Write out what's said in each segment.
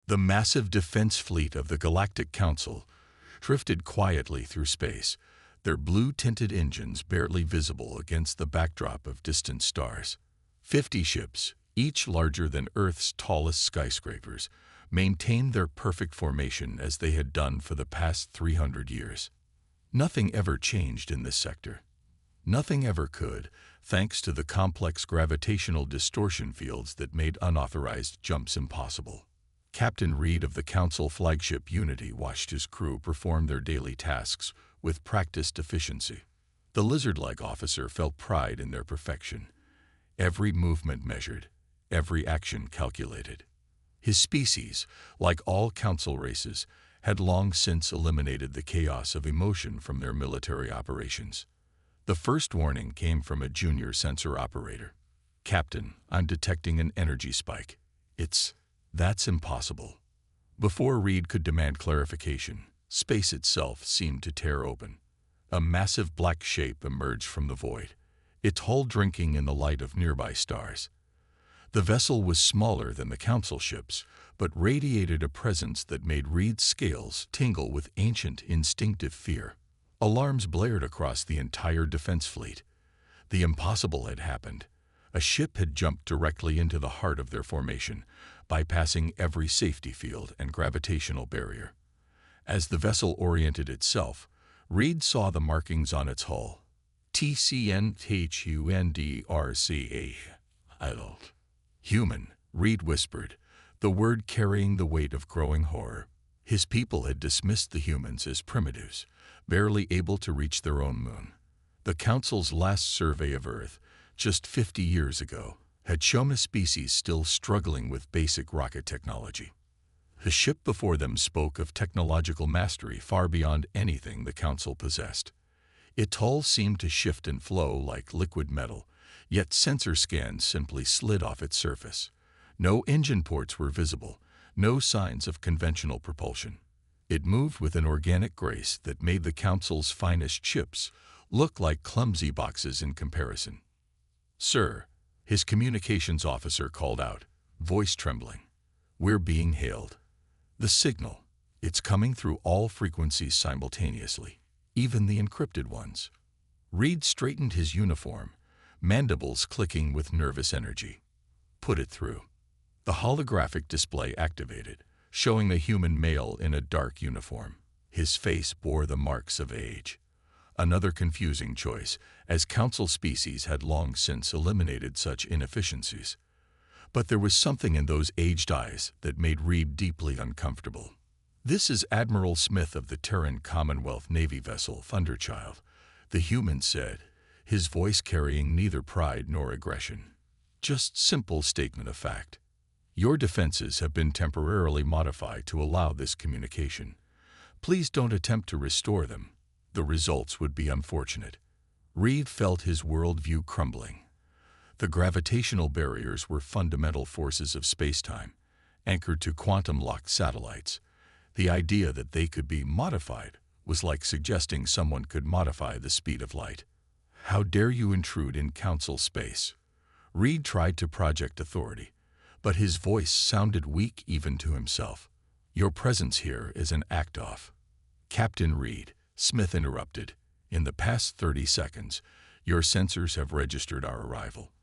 The massive defense fleet of the Galactic Council drifted quietly through space, their blue-tinted engines barely visible against the backdrop of distant stars. 50 ships, each larger than Earth's tallest skyscrapers, maintained their perfect formation as they had done for the past 300 years. Nothing ever changed in this sector. Nothing ever could, thanks to the complex gravitational distortion fields that made unauthorized jumps impossible. Captain Reed of the Council flagship Unity watched his crew perform their daily tasks with practiced efficiency. The lizard-like officer felt pride in their perfection. Every movement measured, every action calculated. His species, like all Council races, had long since eliminated the chaos of emotion from their military operations. The first warning came from a junior sensor operator. "Captain, I'm detecting an energy spike. That's impossible." Before Reed could demand clarification, space itself seemed to tear open. A massive black shape emerged from the void, its hull drinking in the light of nearby stars. The vessel was smaller than the Council ships, but radiated a presence that made Reed's scales tingle with ancient, instinctive fear. Alarms blared across the entire defense fleet. The impossible had happened. A ship had jumped directly into the heart of their formation, bypassing every safety field and gravitational barrier. As the vessel oriented itself, Reed saw the markings on its hull. TCNHUNDRCA. Human, Reed whispered, the word carrying the weight of growing horror. His people had dismissed the humans as primitives, barely able to reach their own moon. The Council's last survey of Earth, just 50 years ago, had shown a species still struggling with basic rocket technology. The ship before them spoke of technological mastery far beyond anything the Council possessed. Its hull seemed to shift and flow like liquid metal, yet sensor scans simply slid off its surface. No engine ports were visible, no signs of conventional propulsion. It moved with an organic grace that made the Council's finest ships look like clumsy boxes in comparison. "Sir," his communications officer called out, voice trembling. "We're being hailed. The signal, it's coming through all frequencies simultaneously, even the encrypted ones." Reed straightened his uniform, mandibles clicking with nervous energy. "Put it through." The holographic display activated, showing a human male in a dark uniform. His face bore the marks of age. Another confusing choice, as Council species had long since eliminated such inefficiencies. But there was something in those aged eyes that made Reed deeply uncomfortable. "This is Admiral Smith of the Terran Commonwealth Navy vessel Thunderchild," the human said, his voice carrying neither pride nor aggression. Just simple statement of fact. "Your defenses have been temporarily modified to allow this communication. Please don't attempt to restore them. The results would be unfortunate." Reed felt his worldview crumbling. The gravitational barriers were fundamental forces of spacetime, anchored to quantum-locked satellites. The idea that they could be modified was like suggesting someone could modify the speed of light. "How dare you intrude in Council space?" Reed tried to project authority, but his voice sounded weak even to himself. "Your presence here is an act-off." "Captain Reed," Smith interrupted, "in the past 30 seconds, your sensors have registered our arrival.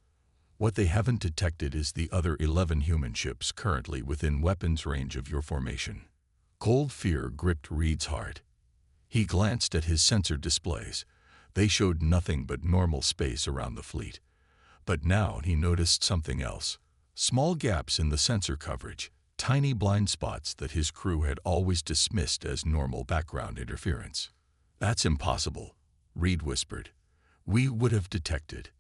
What they haven't detected is the other 11 human ships currently within weapons range of your formation." Cold fear gripped Reed's heart. He glanced at his sensor displays. They showed nothing but normal space around the fleet. But now he noticed something else. Small gaps in the sensor coverage, tiny blind spots that his crew had always dismissed as normal background interference. "That's impossible," Reed whispered. "We would have detected."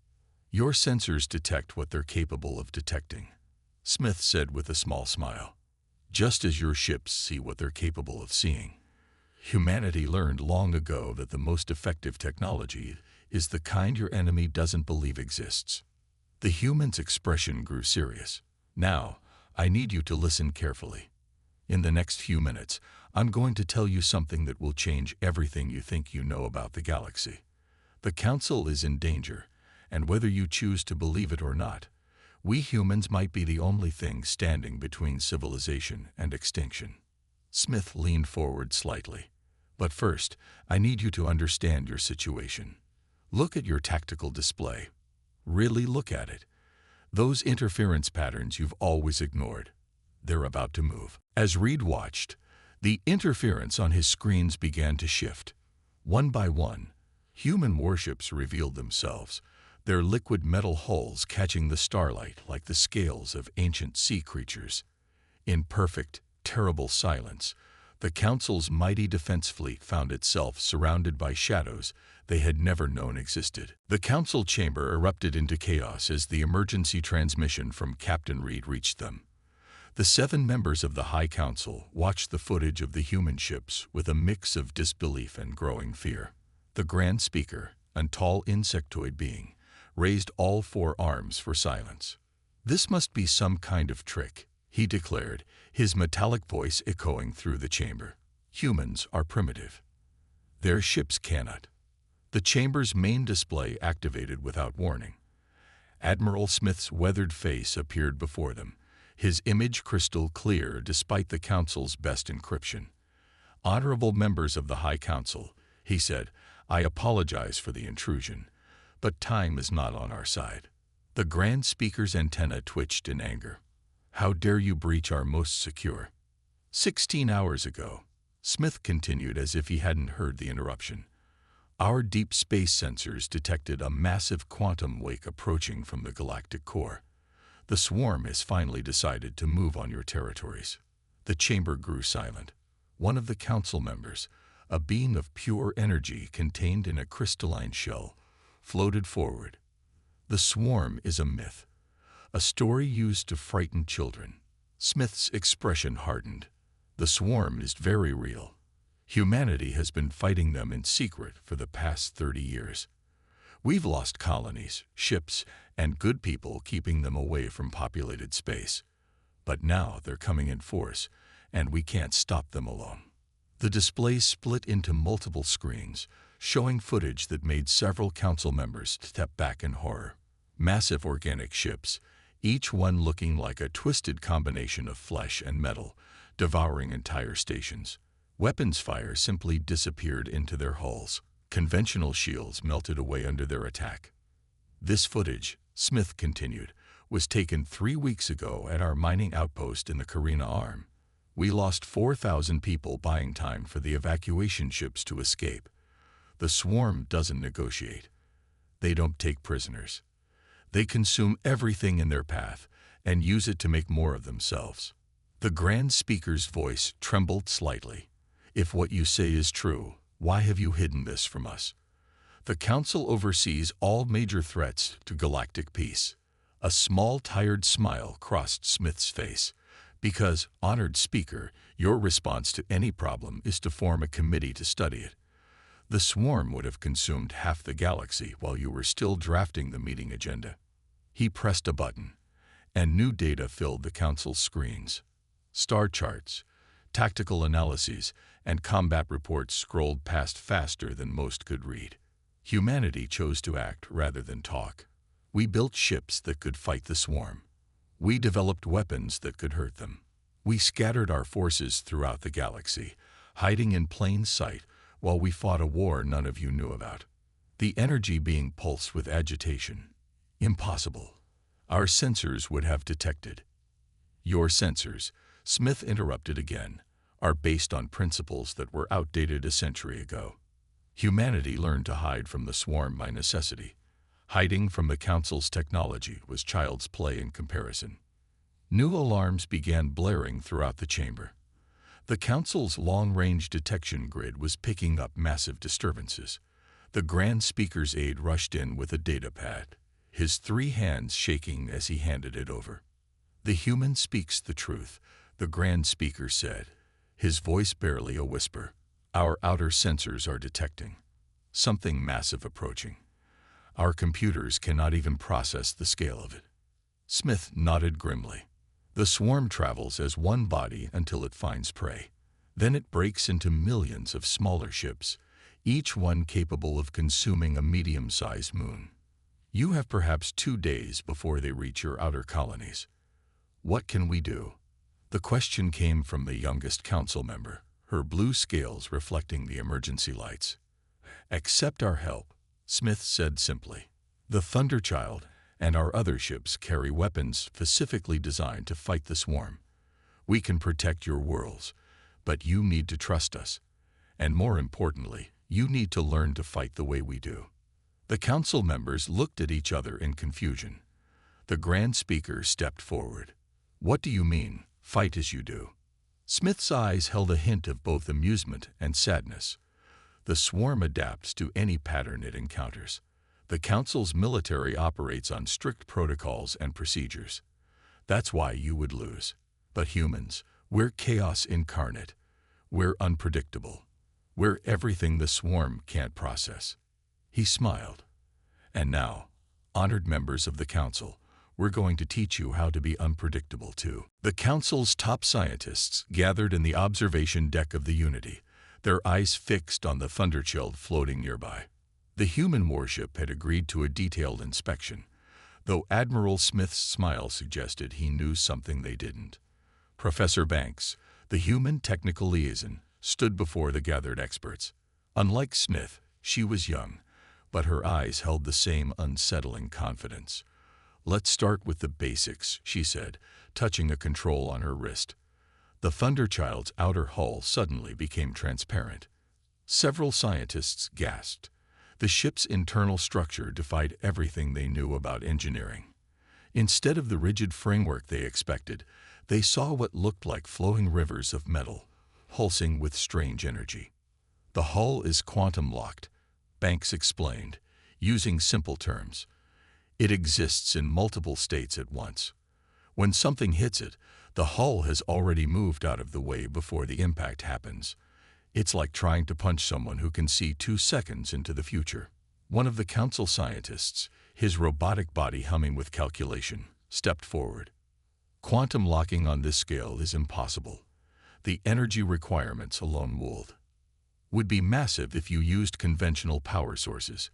"Your sensors detect what they're capable of detecting," Smith said with a small smile. "Just as your ships see what they're capable of seeing. Humanity learned long ago that the most effective technology is the kind your enemy doesn't believe exists." The human's expression grew serious. "Now, I need you to listen carefully. In the next few minutes, I'm going to tell you something that will change everything you think you know about the galaxy. The Council is in danger, and whether you choose to believe it or not, We humans might be the only thing standing between civilization and extinction. Smith leaned forward slightly. But first, I need you to understand your situation. Look at your tactical display. Really look at it. Those interference patterns you've always ignored. They're about to move. As Reed watched, the interference on his screens began to shift. One by one, human warships revealed themselves, their liquid metal hulls catching the starlight like the scales of ancient sea creatures. In perfect, terrible silence, the Council's mighty defense fleet found itself surrounded by shadows they had never known existed. The Council chamber erupted into chaos as the emergency transmission from Captain Reed reached them. The 7 members of the High Council watched the footage of the human ships with a mix of disbelief and growing fear. The Grand Speaker, a tall insectoid being, raised all 4 arms for silence. "This must be some kind of trick," he declared, his metallic voice echoing through the chamber. "Humans are primitive. Their ships cannot." The chamber's main display activated without warning. Admiral Smith's weathered face appeared before them, his image crystal clear despite the Council's best encryption. "Honorable members of the High Council," he said, "I apologize for the intrusion, but time is not on our side." The Grand Speaker's antenna twitched in anger. "How dare you breach our most secure?" 16 hours ago, Smith continued as if he hadn't heard the interruption. "Our deep space sensors detected a massive quantum wake approaching from the galactic core. The swarm has finally decided to move on your territories." The chamber grew silent. One of the Council members, a being of pure energy contained in a crystalline shell, floated forward. "The swarm is a myth, a story used to frighten children." Smith's expression hardened. "The swarm is very real. Humanity has been fighting them in secret for the past 30 years. We've lost colonies, ships, and good people keeping them away from populated space. But now they're coming in force, and we can't stop them alone." The display split into multiple screens, showing footage that made several Council members step back in horror. Massive organic ships, each one looking like a twisted combination of flesh and metal, devouring entire stations. Weapons fire simply disappeared into their hulls. Conventional shields melted away under their attack. "This footage," Smith continued, "was taken 3 weeks ago at our mining outpost in the Carina Arm. We lost 4,000 people buying time for the evacuation ships to escape. The swarm doesn't negotiate. They don't take prisoners. They consume everything in their path and use it to make more of themselves." The Grand Speaker's voice trembled slightly. "If what you say is true, why have you hidden this from us? The Council oversees all major threats to galactic peace." A small, tired smile crossed Smith's face. "Because, honored Speaker, your response to any problem is to form a committee to study it. The swarm would have consumed half the galaxy while you were still drafting the meeting agenda." He pressed a button, and new data filled the Council's screens. Star charts, tactical analyses, and combat reports scrolled past faster than most could read. Humanity chose to act rather than talk. "We built ships that could fight the swarm. We developed weapons that could hurt them. We scattered our forces throughout the galaxy, hiding in plain sight while we fought a war none of you knew about. The energy being pulsed with agitation. Impossible. Our sensors would have detected." "Your sensors," Smith interrupted again, "are based on principles that were outdated a century ago. Humanity learned to hide from the swarm by necessity. Hiding from the Council's technology was child's play in comparison." New alarms began blaring throughout the chamber. The Council's long-range detection grid was picking up massive disturbances. The Grand Speaker's aide rushed in with a data pad, his 3 hands shaking as he handed it over. "The human speaks the truth," the Grand Speaker said, his voice barely a whisper. "Our outer sensors are detecting something massive approaching. Our computers cannot even process the scale of it." Smith nodded grimly. "The swarm travels as one body until it finds prey. Then it breaks into millions of smaller ships, each one capable of consuming a medium-sized moon. You have perhaps 2 days before they reach your outer colonies. What can we do? The question came from the youngest council member, her blue scales reflecting the emergency lights. Accept our help, Smith said simply. The Thunderchild and our other ships carry weapons specifically designed to fight the swarm. We can protect your worlds, but you need to trust us. And more importantly, you need to learn to fight the way we do. The council members looked at each other in confusion. The Grand Speaker stepped forward. What do you mean, fight as you do? Smith's eyes held a hint of both amusement and sadness. The swarm adapts to any pattern it encounters. The Council's military operates on strict protocols and procedures. That's why you would lose. But humans, we're chaos incarnate. We're unpredictable. We're everything the swarm can't process. He smiled. And now, honored members of the Council, we're going to teach you how to be unpredictable too. The Council's top scientists gathered in the observation deck of the Unity, their eyes fixed on the Thunderchild floating nearby. The human warship had agreed to a detailed inspection, though Admiral Smith's smile suggested he knew something they didn't. Professor Banks, the human technical liaison, stood before the gathered experts. Unlike Smith, she was young, but her eyes held the same unsettling confidence. Let's start with the basics, she said, touching a control on her wrist. The Thunderchild's outer hull suddenly became transparent. Several scientists gasped. The ship's internal structure defied everything they knew about engineering. Instead of the rigid framework they expected, they saw what looked like flowing rivers of metal, pulsing with strange energy. The hull is quantum-locked, Banks explained, using simple terms. It exists in multiple states at once. When something hits it, the hull has already moved out of the way before the impact happens. It's like trying to punch someone who can see 2 seconds into the future. One of the council scientists, his robotic body humming with calculation, stepped forward. Quantum locking on this scale is impossible. The energy requirements alone would be massive if you used conventional power sources.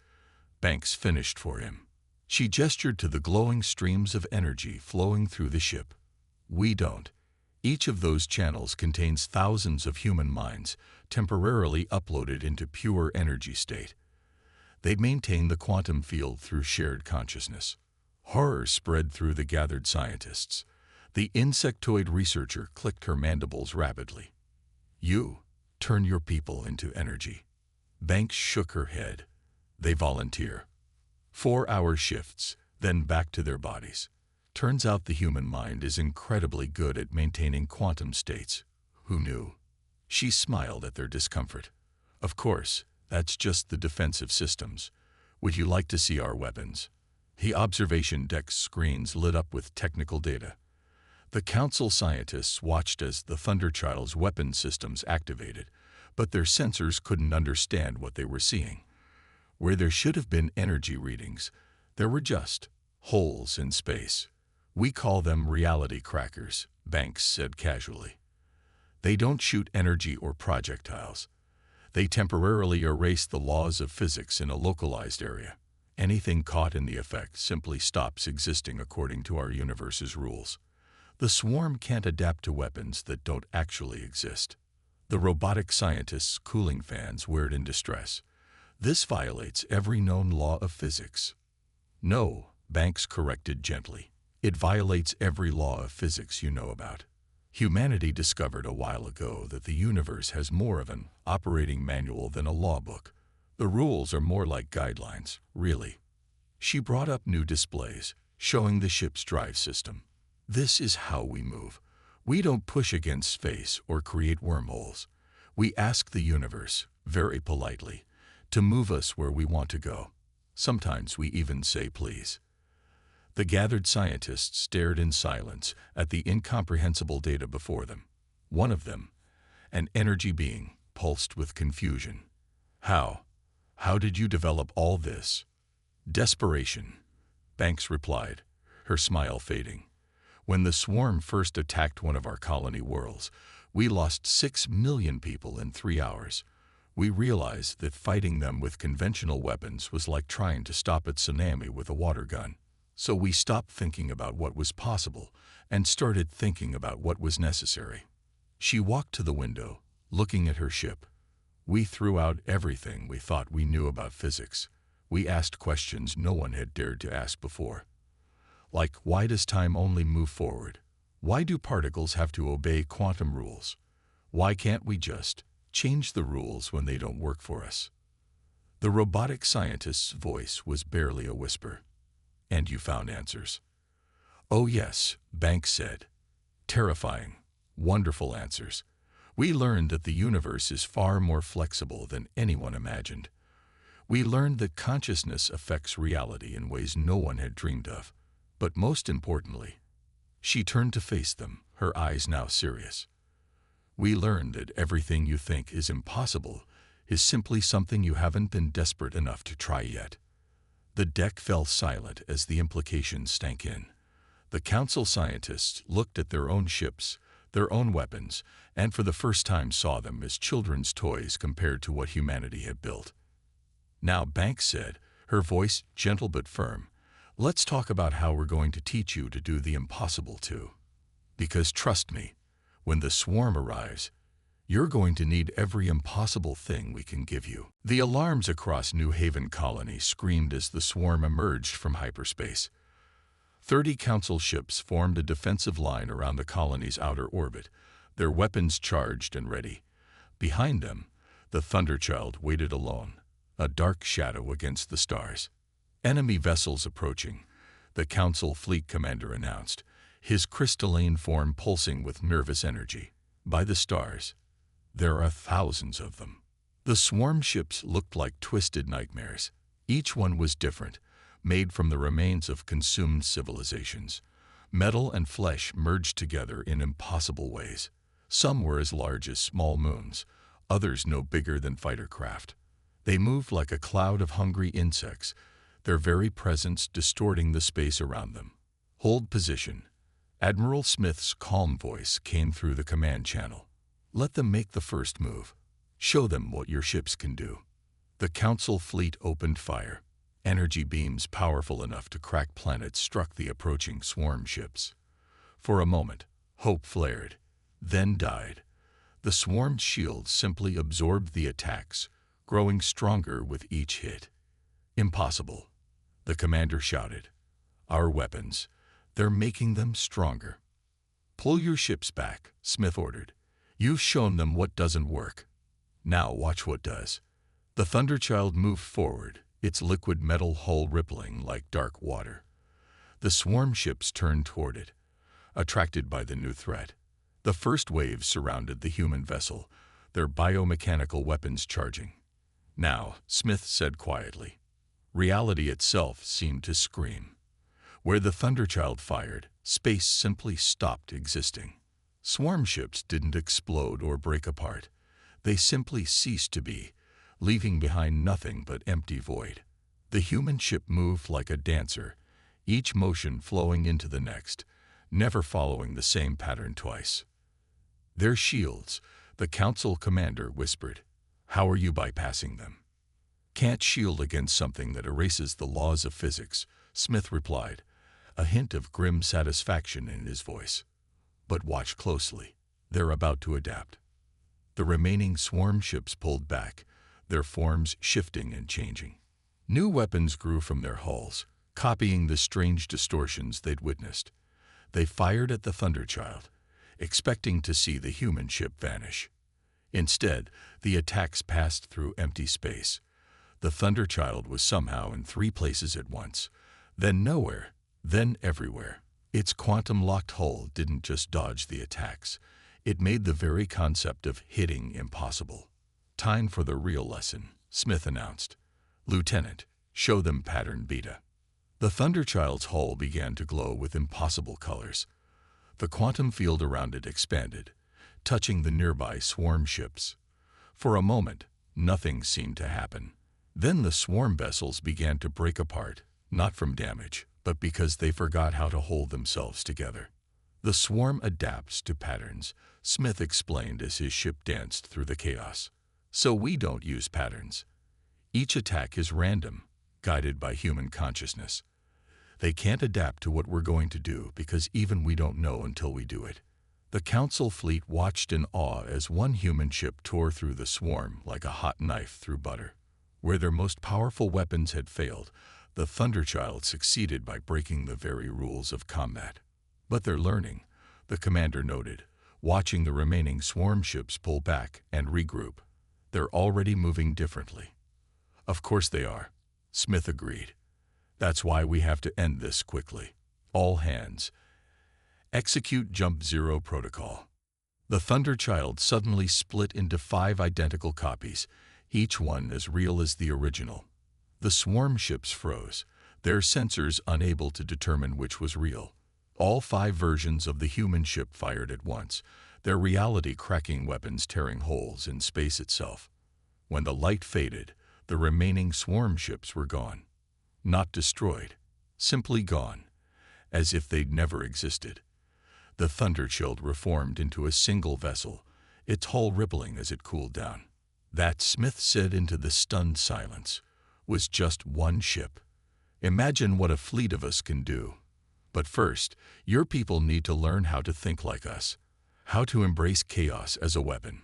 Banks finished for him. She gestured to the glowing streams of energy flowing through the ship. We don't. Each of those channels contains thousands of human minds, temporarily uploaded into pure energy state. They maintain the quantum field through shared consciousness. Horror spread through the gathered scientists. The insectoid researcher clicked her mandibles rapidly. You turn your people into energy. Banks shook her head. They volunteer. 4-hour shifts, then back to their bodies. Turns out the human mind is incredibly good at maintaining quantum states. Who knew? She smiled at their discomfort. Of course, that's just the defensive systems. Would you like to see our weapons? The observation deck's screens lit up with technical data. The council scientists watched as the Thunderchild's weapon systems activated, but their sensors couldn't understand what they were seeing. Where there should have been energy readings, there were just holes in space. We call them reality crackers, Banks said casually. They don't shoot energy or projectiles. They temporarily erase the laws of physics in a localized area. Anything caught in the effect simply stops existing according to our universe's rules. The swarm can't adapt to weapons that don't actually exist. The robotic scientists' cooling fans whirred in distress. This violates every known law of physics. No, Banks corrected gently. It violates every law of physics you know about. Humanity discovered a while ago that the universe has more of an operating manual than a law book. The rules are more like guidelines, really. She brought up new displays, showing the ship's drive system. This is how we move. We don't push against space or create wormholes. We ask the universe, very politely, to move us where we want to go. Sometimes we even say please. The gathered scientists stared in silence at the incomprehensible data before them. One of them, an energy being, pulsed with confusion. How did you develop all this? Desperation, Banks replied, her smile fading. When the swarm first attacked one of our colony worlds, we lost 6 million people in 3 hours. We realized that fighting them with conventional weapons was like trying to stop a tsunami with a water gun. So we stopped thinking about what was possible and started thinking about what was necessary. She walked to the window, looking at her ship. We threw out everything we thought we knew about physics. We asked questions no one had dared to ask before. Like, why does time only move forward? Why do particles have to obey quantum rules? Why can't we just change the rules when they don't work for us? The robotic scientist's voice was barely a whisper. And you found answers? Oh yes, Banks said. Terrifying, wonderful answers. We learned that the universe is far more flexible than anyone imagined. We learned that consciousness affects reality in ways no one had dreamed of. But most importantly, she turned to face them, her eyes now serious. We learned that everything you think is impossible is simply something you haven't been desperate enough to try yet. The deck fell silent as the implications stank in. The council scientists looked at their own ships, their own weapons, and for the first time saw them as children's toys compared to what humanity had built. Now, Banks said, her voice gentle but firm, let's talk about how we're going to teach you to do the impossible too. Because trust me, when the swarm arrives, you're going to need every impossible thing we can give you. The alarms across New Haven Colony screamed as the swarm emerged from hyperspace. 30 council ships formed a defensive line around the colony's outer orbit, their weapons charged and ready. Behind them, the Thunderchild waited alone, a dark shadow against the stars. Enemy vessels approaching, the council fleet commander announced, his crystalline form pulsing with nervous energy. By the stars, there are thousands of them. The swarm ships looked like twisted nightmares. Each one was different, made from the remains of consumed civilizations. Metal and flesh merged together in impossible ways. Some were as large as small moons, others no bigger than fighter craft. They moved like a cloud of hungry insects, their very presence distorting the space around them. Hold position. Admiral Smith's calm voice came through the command channel. Let them make the first move. Show them what your ships can do. The council fleet opened fire. Energy beams powerful enough to crack planets struck the approaching swarm ships. For a moment, hope flared, then died. The swarm's shields simply absorbed the attacks, growing stronger with each hit. Impossible, the commander shouted. Our weapons, they're making them stronger. Pull your ships back, Smith ordered. You've shown them what doesn't work. Now watch what does. The Thunderchild moved forward, its liquid metal hull rippling like dark water. The swarm ships turned toward it, attracted by the new threat. The first waves surrounded the human vessel, their biomechanical weapons charging. Now, Smith said quietly. Reality itself seemed to scream. Where the Thunderchild fired, space simply stopped existing. Swarm ships didn't explode or break apart. They simply ceased to be, leaving behind nothing but empty void. The human ship moved like a dancer, each motion flowing into the next, never following the same pattern twice. Their shields, the council commander whispered. How are you bypassing them? Can't shield against something that erases the laws of physics, Smith replied, a hint of grim satisfaction in his voice. But watch closely. They're about to adapt. The remaining swarm ships pulled back, their forms shifting and changing. New weapons grew from their hulls, copying the strange distortions they'd witnessed. They fired at the Thunderchild, expecting to see the human ship vanish. Instead, the attacks passed through empty space. The Thunderchild was somehow in 3 places at once, then nowhere, then everywhere. Its quantum-locked hull didn't just dodge the attacks. It made the very concept of hitting impossible. Time for the real lesson, Smith announced. Lieutenant, show them pattern beta. The Thunderchild's hull began to glow with impossible colors. The quantum field around it expanded, touching the nearby swarm ships. For a moment, nothing seemed to happen. Then the swarm vessels began to break apart, not from damage, but because they forgot how to hold themselves together. The swarm adapts to patterns, Smith explained as his ship danced through the chaos. So we don't use patterns. Each attack is random, guided by human consciousness. They can't adapt to what we're going to do because even we don't know until we do it. The Council fleet watched in awe as one human ship tore through the swarm like a hot knife through butter. Where their most powerful weapons had failed, the Thunderchild succeeded by breaking the very rules of combat. But they're learning, the commander noted, watching the remaining swarm ships pull back and regroup. They're already moving differently. Of course they are, Smith agreed. That's why we have to end this quickly. All hands. Execute Jump Zero protocol. The Thunderchild suddenly split into 5 identical copies, each one as real as the original. The swarm ships froze, their sensors unable to determine which was real. All 5 versions of the human ship fired at once, their reality-cracking weapons tearing holes in space itself. When the light faded, the remaining swarm ships were gone. Not destroyed, simply gone, as if they'd never existed. The Thunderchild reformed into a single vessel, its hull rippling as it cooled down. That, Smith said into the stunned silence, was just one ship. Imagine what a fleet of us can do. But first, your people need to learn how to think like us, how to embrace chaos as a weapon.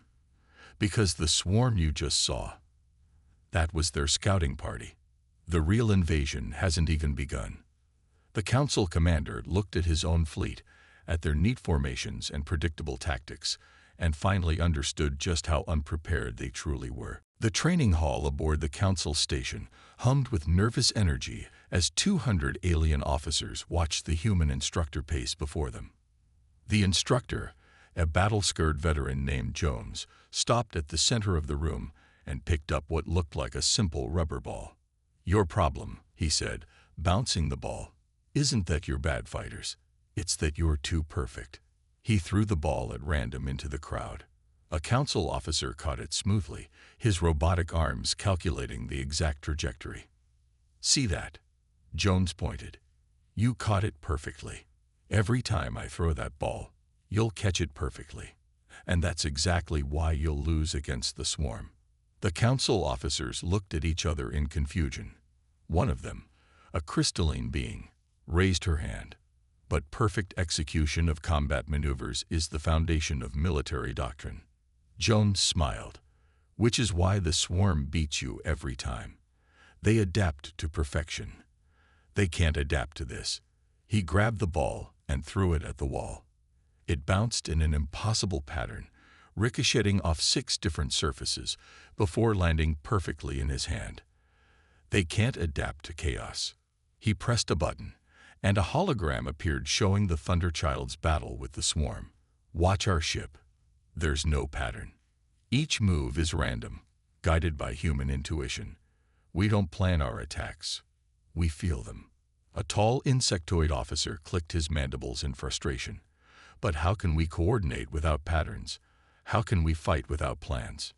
Because the swarm you just saw, that was their scouting party. The real invasion hasn't even begun. The Council commander looked at his own fleet, at their neat formations and predictable tactics, and finally understood just how unprepared they truly were. The training hall aboard the Council station hummed with nervous energy as 200 alien officers watched the human instructor pace before them. The instructor, a battle-scarred veteran named Jones, stopped at the center of the room and picked up what looked like a simple rubber ball. Your problem, he said, bouncing the ball, isn't that you're bad fighters. It's that you're too perfect. He threw the ball at random into the crowd. A Council officer caught it smoothly, his robotic arms calculating the exact trajectory. See that? Jones pointed. You caught it perfectly. Every time I throw that ball, you'll catch it perfectly. And that's exactly why you'll lose against the swarm. The Council officers looked at each other in confusion. One of them, a crystalline being, raised her hand. But perfect execution of combat maneuvers is the foundation of military doctrine. Jones smiled. Which is why the swarm beats you every time. They adapt to perfection. They can't adapt to this. He grabbed the ball and threw it at the wall. It bounced in an impossible pattern, ricocheting off 6 different surfaces before landing perfectly in his hand. They can't adapt to chaos. He pressed a button, and a hologram appeared showing the Thunderchild's battle with the swarm. Watch our ship. There's no pattern. Each move is random, guided by human intuition. We don't plan our attacks. We feel them. A tall insectoid officer clicked his mandibles in frustration. But how can we coordinate without patterns? How can we fight without plans?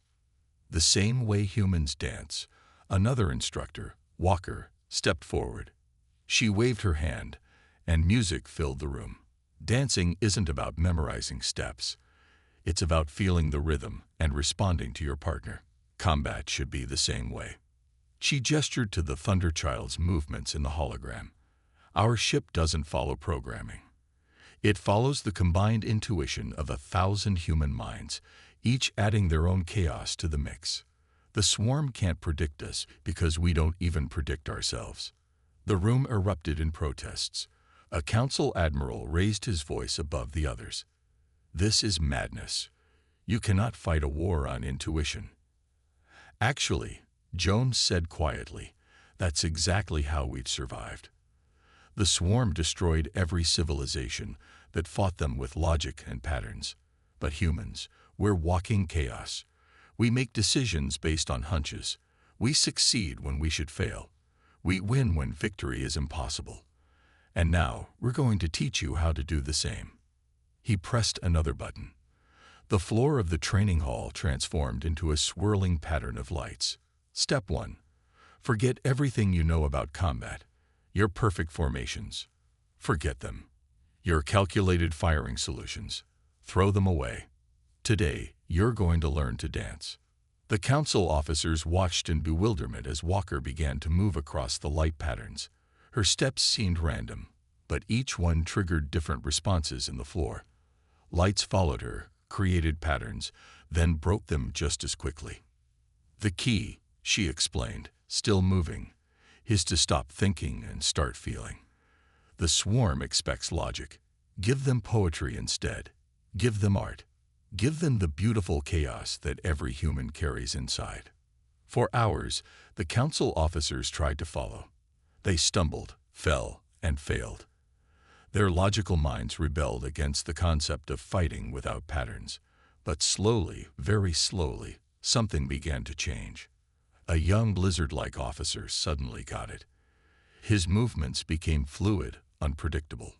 The same way humans dance. Another instructor, Walker, stepped forward. She waved her hand, and music filled the room. Dancing isn't about memorizing steps. It's about feeling the rhythm and responding to your partner. Combat should be the same way. She gestured to the Thunderchild's movements in the hologram. Our ship doesn't follow programming. It follows the combined intuition of 1,000 human minds, each adding their own chaos to the mix. The swarm can't predict us because we don't even predict ourselves. The room erupted in protests. A Council admiral raised his voice above the others. This is madness. You cannot fight a war on intuition. Actually, Jones said quietly, that's exactly how we've survived. The swarm destroyed every civilization that fought them with logic and patterns. But humans, we're walking chaos. We make decisions based on hunches. We succeed when we should fail. We win when victory is impossible. And now, we're going to teach you how to do the same. He pressed another button. The floor of the training hall transformed into a swirling pattern of lights. Step 1. Forget everything you know about combat. Your perfect formations. Forget them. Your calculated firing solutions. Throw them away. Today, you're going to learn to dance. The council officers watched in bewilderment as Walker began to move across the light patterns. Her steps seemed random, but each one triggered different responses in the floor. Lights followed her, created patterns, then broke them just as quickly. The key, she explained, still moving, is to stop thinking and start feeling. The swarm expects logic. Give them poetry instead. Give them art. Give them the beautiful chaos that every human carries inside. For hours, the council officers tried to follow. They stumbled, fell, and failed. Their logical minds rebelled against the concept of fighting without patterns. But slowly, very slowly, something began to change. A young lizard-like officer suddenly got it. His movements became fluid, unpredictable.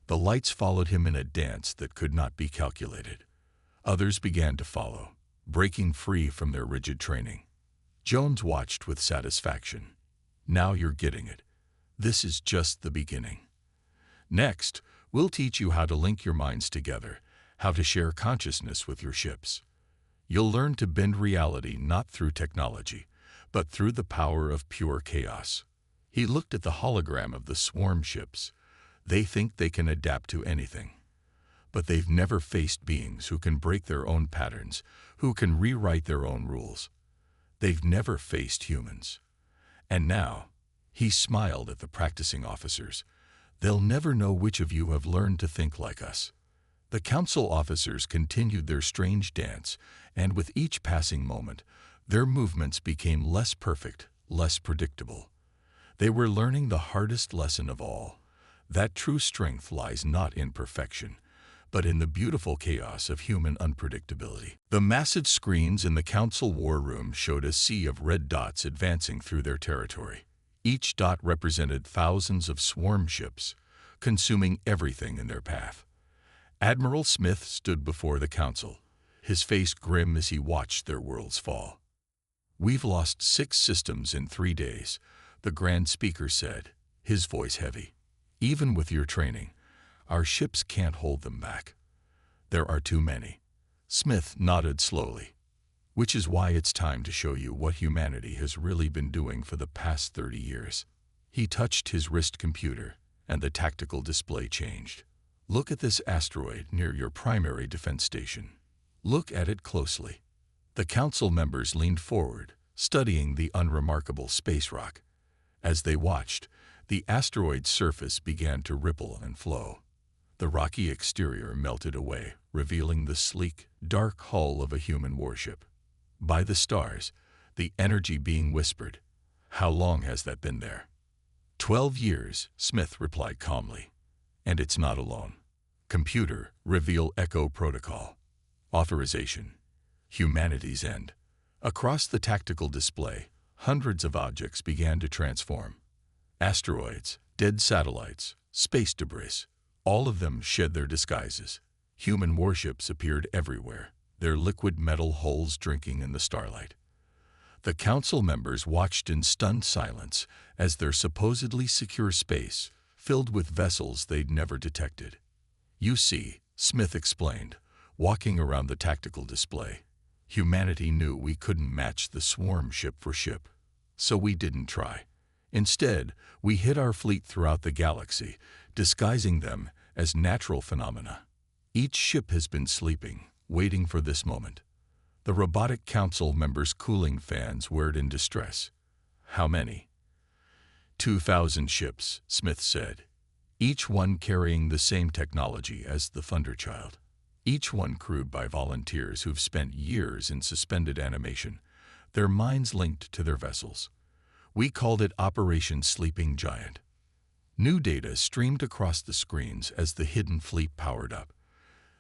The lights followed him in a dance that could not be calculated. Others began to follow, breaking free from their rigid training. Jones watched with satisfaction. Now you're getting it. This is just the beginning. Next, we'll teach you how to link your minds together, how to share consciousness with your ships. You'll learn to bend reality not through technology, but through the power of pure chaos. He looked at the hologram of the swarm ships. They think they can adapt to anything. But they've never faced beings who can break their own patterns, who can rewrite their own rules. They've never faced humans. And now, he smiled at the practicing officers. They'll never know which of you have learned to think like us. The council officers continued their strange dance, and with each passing moment, their movements became less perfect, less predictable. They were learning the hardest lesson of all, that true strength lies not in perfection, but in the beautiful chaos of human unpredictability. The massive screens in the council war room showed a sea of red dots advancing through their territory. Each dot represented thousands of swarm ships, consuming everything in their path. Admiral Smith stood before the council, his face grim as he watched their worlds fall. "We've lost 6 systems in 3 days," the Grand Speaker said, his voice heavy. "Even with your training, our ships can't hold them back. There are too many." Smith nodded slowly. "Which is why it's time to show you what humanity has really been doing for the past 30 years. He touched his wrist computer, and the tactical display changed. "Look at this asteroid near your primary defense station. Look at it closely." The council members leaned forward, studying the unremarkable space rock. As they watched, the asteroid's surface began to ripple and flow. The rocky exterior melted away, revealing the sleek, dark hull of a human warship. By the stars, the energy being whispered. "How long has that been there?" 12 years, Smith replied calmly. "And it's not alone. Computer, reveal Echo Protocol. Authorization. Humanity's end." Across the tactical display, hundreds of objects began to transform. Asteroids, dead satellites, space debris, all of them shed their disguises. Human warships appeared everywhere, their liquid metal hulls drinking in the starlight. The council members watched in stunned silence as their supposedly secure space filled with vessels they'd never detected. "You see," Smith explained, walking around the tactical display, "humanity knew we couldn't match the swarm ship for ship, so we didn't try. Instead, we hid our fleet throughout the galaxy, disguising them as natural phenomena. Each ship has been sleeping, waiting for this moment." The robotic council members' cooling fans whirred in distress. "How many?" 2,000 ships, Smith said, each one carrying the same technology as the Thunderchild. Each one crewed by volunteers who've spent years in suspended animation, their minds linked to their vessels. We called it Operation Sleeping Giant. New data streamed across the screens as the hidden fleet powered up.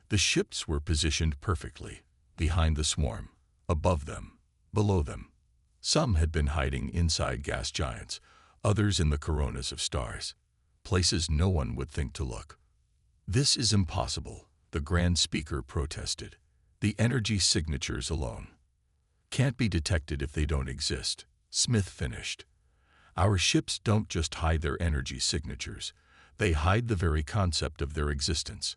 The ships were positioned perfectly, behind the swarm, above them, below them. Some had been hiding inside gas giants, others in the coronas of stars, places no one would think to look. "This is impossible," the Grand Speaker protested. "The energy signatures alone can't be detected if they don't exist," Smith finished. "Our ships don't just hide their energy signatures, they hide the very concept of their existence.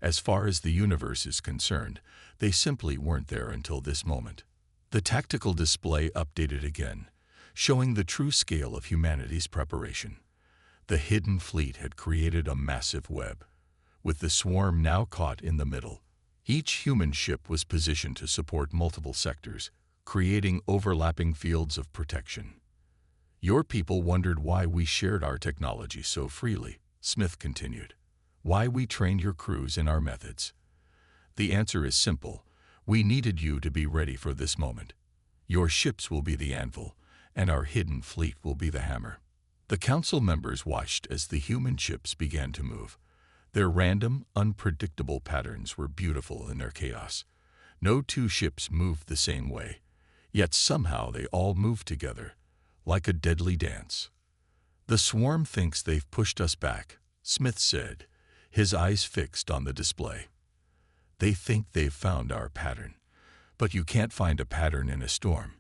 As far as the universe is concerned, they simply weren't there until this moment." The tactical display updated again, showing the true scale of humanity's preparation. The hidden fleet had created a massive web, with the swarm now caught in the middle. Each human ship was positioned to support multiple sectors, creating overlapping fields of protection. Your people wondered why we shared our technology so freely, Smith continued. Why we trained your crews in our methods. The answer is simple. We needed you to be ready for this moment. Your ships will be the anvil, and our hidden fleet will be the hammer. The council members watched as the human ships began to move. Their random, unpredictable patterns were beautiful in their chaos. No two ships moved the same way, yet somehow they all moved together, like a deadly dance. The swarm thinks they've pushed us back, Smith said, his eyes fixed on the display. They think they've found our pattern, but you can't find a pattern in a storm.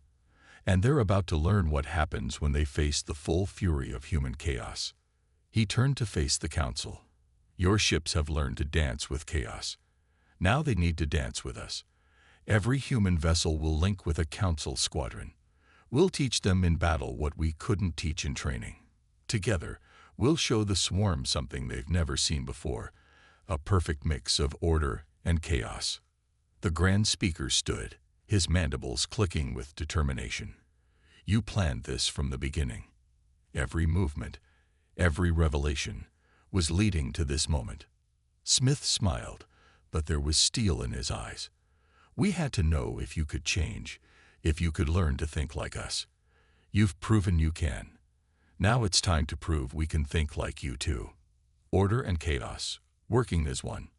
And they're about to learn what happens when they face the full fury of human chaos. He turned to face the council. Your ships have learned to dance with chaos. Now they need to dance with us. Every human vessel will link with a council squadron. We'll teach them in battle what we couldn't teach in training. Together, we'll show the swarm something they've never seen before, a perfect mix of order and chaos. The Grand Speaker stood, his mandibles clicking with determination. You planned this from the beginning. Every movement, every revelation, was leading to this moment. Smith smiled, but there was steel in his eyes. We had to know if you could change, if you could learn to think like us. You've proven you can. Now it's time to prove we can think like you too. Order and chaos, working as one.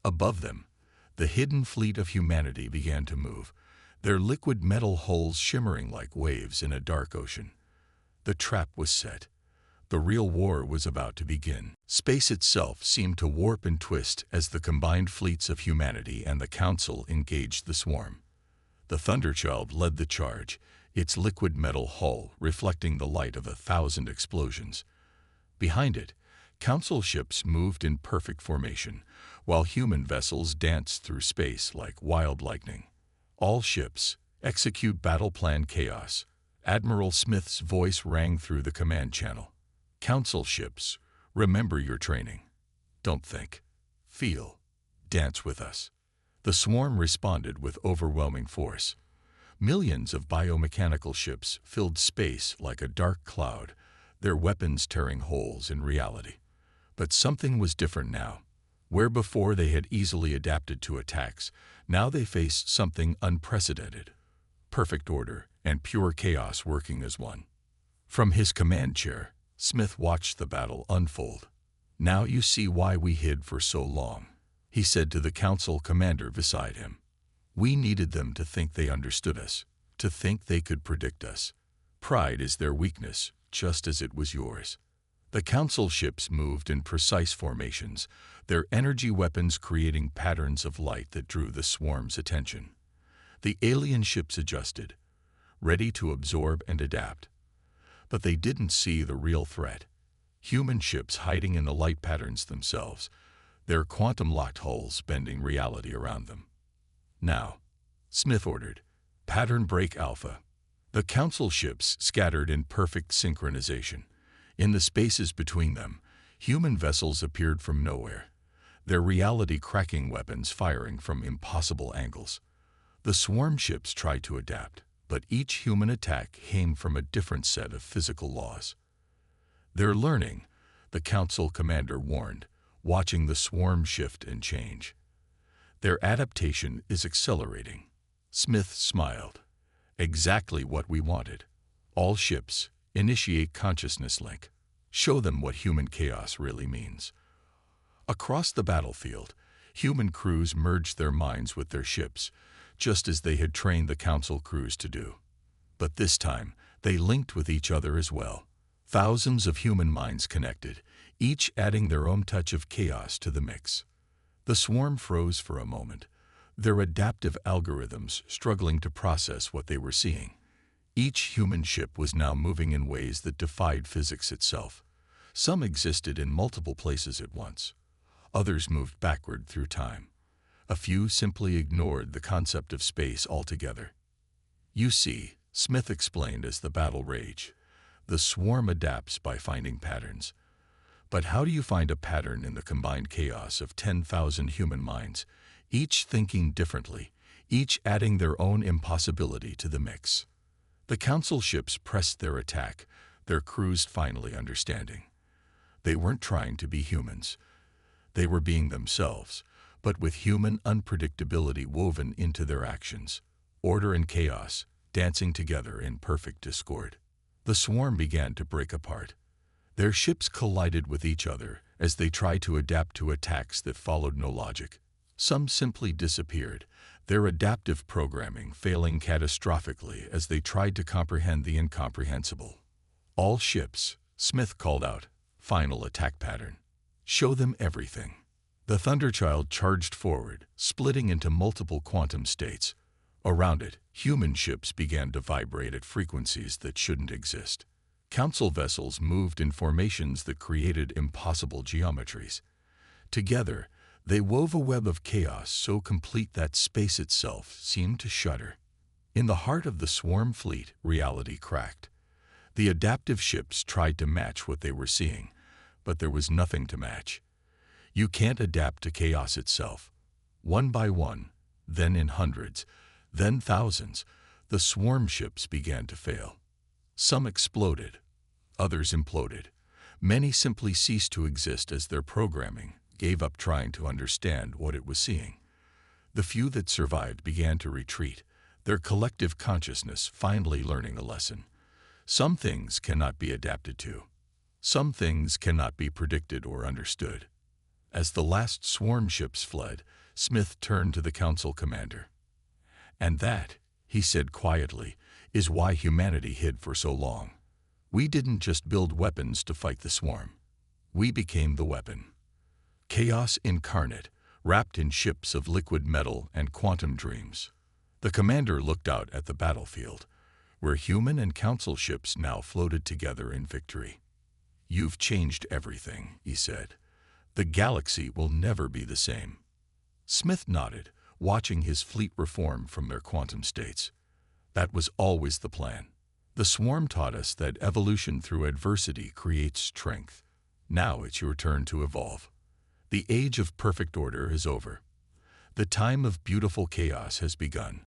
Above them, the hidden fleet of humanity began to move, their liquid metal hulls shimmering like waves in a dark ocean. The trap was set. The real war was about to begin. Space itself seemed to warp and twist as the combined fleets of humanity and the Council engaged the swarm. The Thunderchild led the charge, its liquid metal hull reflecting the light of 1,000 explosions. Behind it, Council ships moved in perfect formation, while human vessels danced through space like wild lightning. All ships, execute battle plan chaos. Admiral Smith's voice rang through the command channel. Council ships, remember your training. Don't think. Feel. Dance with us. The swarm responded with overwhelming force. Millions of biomechanical ships filled space like a dark cloud, their weapons tearing holes in reality. But something was different now. Where before they had easily adapted to attacks, now they faced something unprecedented. Perfect order and pure chaos working as one. From his command chair, Smith watched the battle unfold. Now you see why we hid for so long, he said to the council commander beside him. We needed them to think they understood us, to think they could predict us. Pride is their weakness, just as it was yours. The council ships moved in precise formations, their energy weapons creating patterns of light that drew the swarm's attention. The alien ships adjusted, ready to absorb and adapt. But they didn't see the real threat. Human ships hiding in the light patterns themselves, their quantum-locked hulls bending reality around them. Now, Smith ordered, Pattern Break Alpha. The council ships scattered in perfect synchronization. In the spaces between them, human vessels appeared from nowhere, their reality-cracking weapons firing from impossible angles. The swarm ships tried to adapt, but each human attack came from a different set of physical laws. They're learning, the council commander warned, watching the swarm shift and change. Their adaptation is accelerating. Smith smiled. Exactly what we wanted. All ships, initiate consciousness link. Show them what human chaos really means. Across the battlefield, human crews merged their minds with their ships, just as they had trained the council crews to do. But this time, they linked with each other as well. Thousands of human minds connected, each adding their own touch of chaos to the mix. The swarm froze for a moment, their adaptive algorithms struggling to process what they were seeing. Each human ship was now moving in ways that defied physics itself. Some existed in multiple places at once. Others moved backward through time. A few simply ignored the concept of space altogether. You see, Smith explained as the battle raged, the swarm adapts by finding patterns. But how do you find a pattern in the combined chaos of 10,000 human minds, each thinking differently, each adding their own impossibility to the mix? The council ships pressed their attack, their crews finally understanding. They weren't trying to be humans. They were being themselves, but with human unpredictability woven into their actions. Order and chaos, dancing together in perfect discord. The swarm began to break apart. Their ships collided with each other as they tried to adapt to attacks that followed no logic. Some simply disappeared, their adaptive programming failing catastrophically as they tried to comprehend the incomprehensible. All ships, Smith called out, final attack pattern. Show them everything. The Thunderchild charged forward, splitting into multiple quantum states. Around it, human ships began to vibrate at frequencies that shouldn't exist. Council vessels moved in formations that created impossible geometries. Together, they wove a web of chaos so complete that space itself seemed to shudder. In the heart of the swarm fleet, reality cracked. The adaptive ships tried to match what they were seeing, but there was nothing to match. You can't adapt to chaos itself. One by one, then in hundreds, then thousands, the swarm ships began to fail. Some exploded, others imploded. Many simply ceased to exist as their programming gave up trying to understand what it was seeing. The few that survived began to retreat, their collective consciousness finally learning a lesson. Some things cannot be adapted to. Some things cannot be predicted or understood. As the last swarm ships fled, Smith turned to the council commander. And that, he said quietly, is why humanity hid for so long. We didn't just build weapons to fight the swarm. We became the weapon. Chaos incarnate, wrapped in ships of liquid metal and quantum dreams. The commander looked out at the battlefield, where human and council ships now floated together in victory. You've changed everything, he said. The galaxy will never be the same. Smith nodded, watching his fleet reform from their quantum states. That was always the plan. The swarm taught us that evolution through adversity creates strength. Now it's your turn to evolve. The age of perfect order is over. The time of beautiful chaos has begun.